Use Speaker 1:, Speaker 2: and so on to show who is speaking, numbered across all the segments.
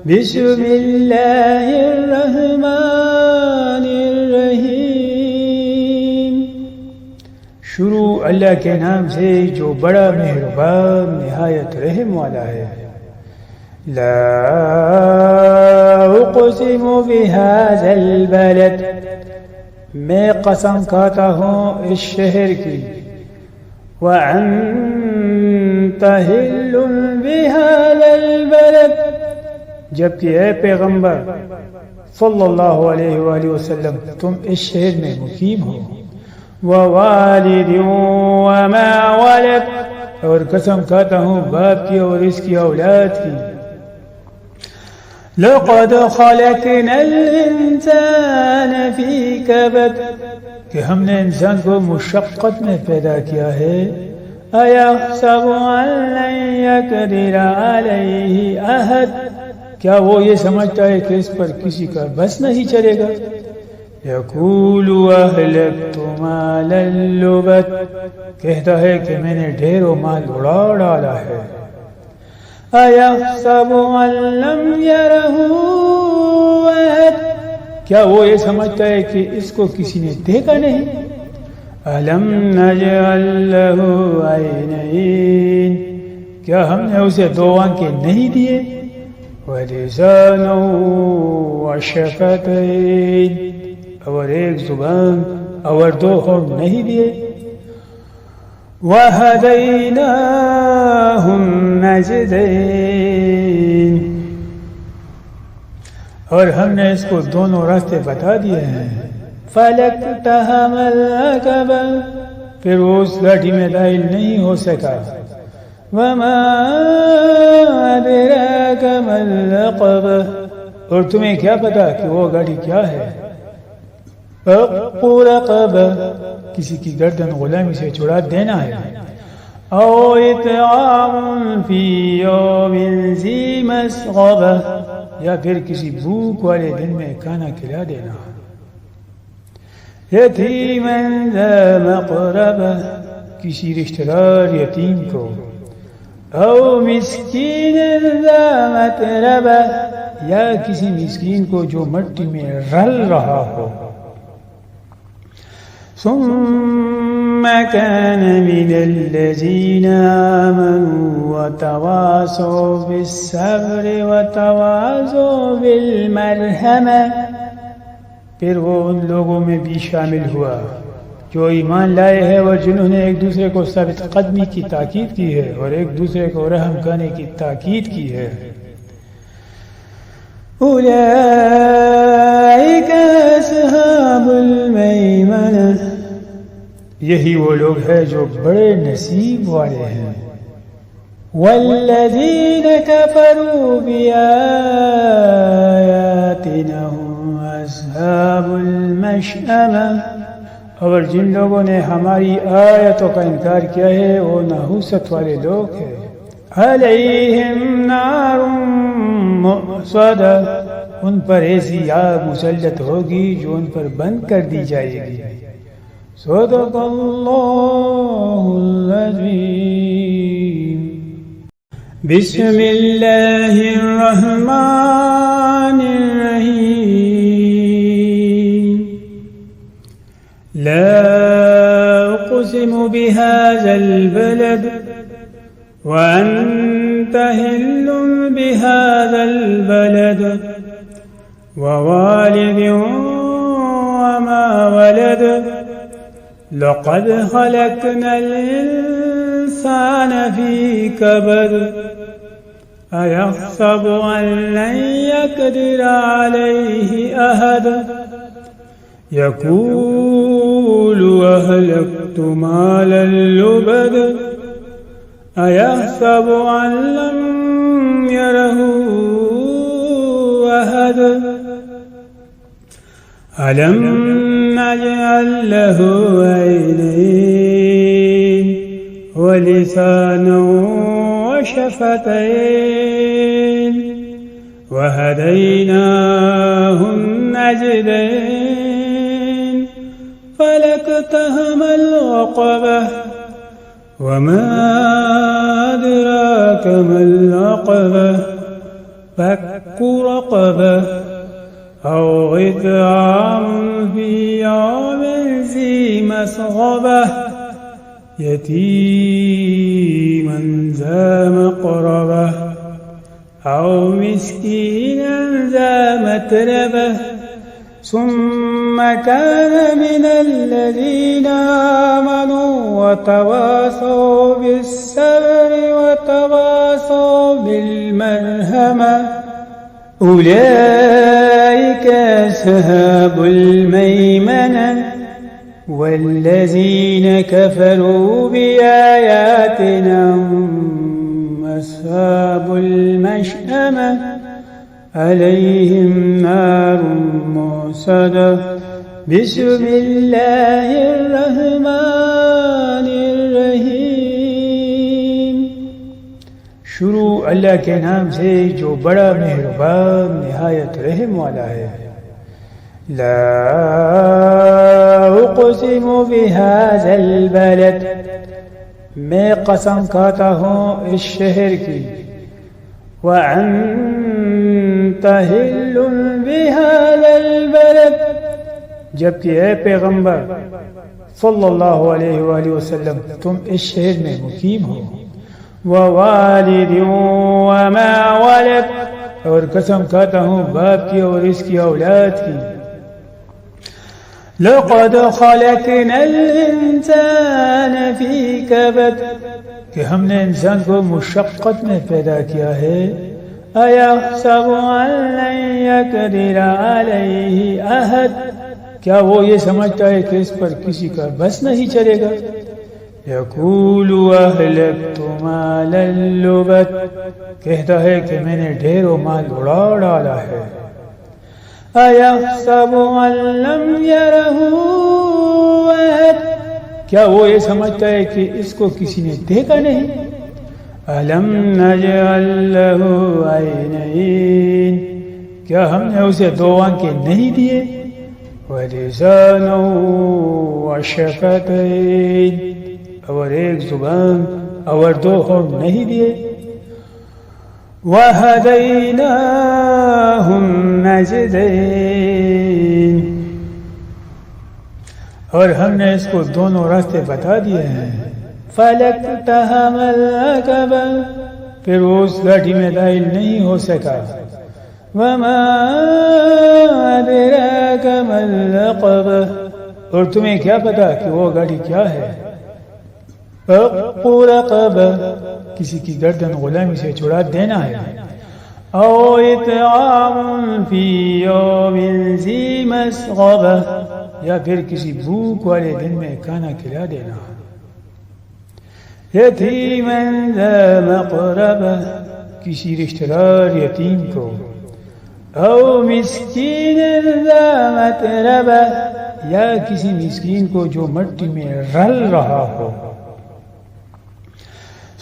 Speaker 1: بسم اللہ الرحمن الرحیم. شروع اللہ کے نام سے جو بڑا مہربان نہایت رحم والا ہے. لا اقسم بهذا البلد، میں قسم کھاتا ہوں اس شہر کی. وأنت حل بهذا البلد، جبکہ اے پیغمبر صلی اللہ علیہ وآلہ وسلم تم اس شہر میں مقیم ہو. ووالد وما ولد، اور قسم کھاتا ہوں باپ کی اور اس کی اولاد کی. لقد خلقنا الانسان فی کبد، کہ ہم نے انسان کو مشقت میں پیدا کیا ہے. ایحسب ان لن یقدر علیہ احد، کیا وہ یہ سمجھتا ہے کہ اس پر کسی کا بس نہیں چلے گا. یقول اہلکت مالا لبد، کہتا ہے کہ میں نے ڈھیروں مال اڑا ڈالا ہے. ایحسب ان لم یرہ احد، کیا وہ یہ سمجھتا ہے کہ اس کو کسی نے دیکھا نہیں. الم نجعل لہ عینین، کیا ہم نے اسے دو آنکھیں نہیں دیے. ولسانا وشفتین، اور ایک زبان اور دو ہونٹ نہیں دیے. وہدیناہ النجدین، اور ہم نے اس کو دونوں راستے بتا دیے ہیں. فلقتحم العقبہ، پھر وہ اس گاڑی میں داخل نہیں ہو سکا. وما ادراک ما العقبہ، اور تمہیں کیا پتا کہ وہ گاڑی کیا ہے. فق رقبہ، کسی کی گردن غلامی سے چھڑا دینا ہے. او اطعام فی یوم ذی مسغبہ، یا پھر کسی بھوک والے دن میں کھانا کھلا دینا. یتیما ذا مقربہ، کسی رشتہ دار یتیم کو. او مسکین ذا متربہ، یا کسی مسکین کو جو مٹی میں رل رہا ہو. ثم كان من الذين آمنوا وتواصوا بالصبر وتواصوا بالمرحمة، پھر وہ ان لوگوں میں بھی شامل ہوا جو ایمان لائے ہیں اور جنہوں نے ایک دوسرے کو ثابت قدمی کی تاکید کی ہے اور ایک دوسرے کو رحم کرنے کی تاکید کی ہے. اولئک اصحاب المیمنہ، یہی وہ لوگ ہیں جو بڑے نصیب والے ہیں. والذین کفروا بآیاتنا هم اصحاب المشأمہ، اور جن لوگوں نے ہماری آیتوں کا انکار کیا ہے وہ نحوست والے لوگ ہیں. علیہم نار مؤصدہ، ان پر ایسی آگ مسلط ہوگی جو ان پر بند کر دی جائے گی. صدق اللہ العظیم. بسم اللہ الرحمن الرحیم. لا اقسم بهذا البلد وأنت حل بهذا البلد ووالد وما ولد. لقد خلقنا الإنسان في كبد. أيحسب أن لن يقدر عليه أحد. يقول أهلكت مالا لبدا. أيحسب أن لم يره أحد. ألم نجعل له عينين ولسانا وشفتين وهديناه النجدين. فلاقتحم العقبة، وما أدراك ما العقبة. فك فك رقبة أو إطعام في يوم ذي مسغبة يتيما ذا مقربة أو مسكينا ذا متربة ثم كان من الذين آمنوا وتواصوا بالصبر وتواصوا بالمرحمة أولئك أصحاب الميمنة والذين كفروا بآياتنا هم أصحاب المشأمة عليهم نار موصدة بسم الله الرحمن الرحیم. شروع اللہ کے نام سے جو بڑا مہربان نہایت رحم والا ہے. لا اقسم بهذا البلد، میں قسم کھاتا ہوں اس شہر کی. وَأَنْتَ حِلٌّ بِهَذَا الْبَلَدِ، جبکہ اے پیغمبر صلی اللہ علیہ وآلہ وسلم تم اس شہر میں مقیم ہو. وَوَالِدٍ وَمَا وَلَدَ، اور قسم کھاتا ہوں باپ کی اور اس کی اولاد کی. لَقَدْ خَلَقْنَا الْإِنسَانَ فِي كَبَدٍ، کہ ہم نے انسان کو مشقت میں پیدا کیا ہے. أَيَحْسَبُ أَن لَّن يَقْدِرَ عَلَيْهِ أَحَدٌ، کیا وہ یہ سمجھتا ہے کہ اس پر کسی کا بس نہیں چلے گا. يَقُولُ أَهْلَكْتُ مَالًا لُبَدًا، کہتا ہے کہ میں نے ڈھیروں مال اڑا ڈالا ہے. أَيَحْسَبُ أَن لَّمْ يَرَهُ أَحَدٌ، کیا وہ یہ سمجھتا ہے کہ اس کو کسی نے دیکھا نہیں. أَلَمْ نَجْعَل لَّهُ عَيْنَيْنِ، کیا ہم نے اسے دو آنکھیں نہیں دیے. وَلِسَانًا وَشَفَتَيْنِ، اور ایک زبان اور دو ہونٹ نہیں دیے. وَهَدَيْنَاهُ النَّجْدَيْنِ، اور ہم نے اس کو دونوں راستے بتا دیے ہیں. فَلَقْتَحَمَ الْعَقَبَةَ، پھر وہ اس گاڑی میں داخل نہیں ہو سکا. وَمَا أَدْرَاكَ مَا الْعَقَبَةُ، اور تمہیں کیا پتا کہ وہ گاڑی کیا ہے. فَكُّ رَقَبَةٍ، کسی کی گردن غلامی سے چھڑا دینا ہے. أَوْ إِطْعَامٌ فِي يَوْمٍ ذِي مَسْغَبَةٍ، یا پھر کسی بھوک والے دن میں کھانا کھلا دینا. یتیما ذا مقربہ، کسی رشتہ دار یتیم کو. او مسکین ذا متربہ، یا کسی مسکین کو جو مٹی میں رل رہا ہو.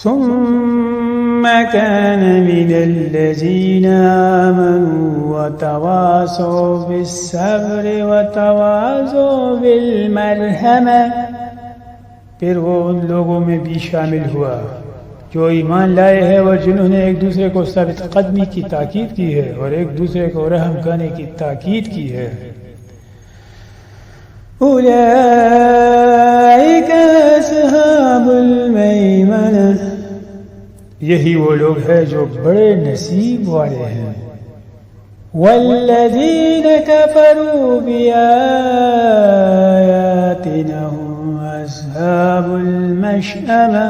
Speaker 1: ثم كان من الذين آمنوا وتواصوا بالصبر وتواصوا بالمرحمة، پھر وہ ان لوگوں میں بھی شامل ہوا جو ایمان لائے ہیں اور جنہوں نے ایک دوسرے کو ثابت قدمی کی تاکید کی ہے اور ایک دوسرے کو رحم کرنے کی تاکید کی ہے. أولئك أصحاب الميمنة، یہی وہ لوگ ہیں جو بڑے نصیب والے ہیں. والذین کفروا بآیاتنا هم اصحاب المشأمة،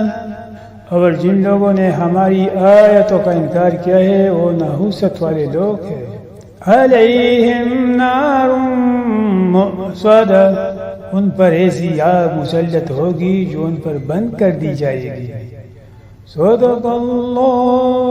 Speaker 1: اور جن لوگوں نے ہماری آیتوں کا انکار کیا ہے وہ نحوست والے لوگ ہیں. علیہم نار مؤصدہ، ان پر ایسی آگ مسلط ہوگی جو ان پر بند کر دی جائے گی. صدق اللہ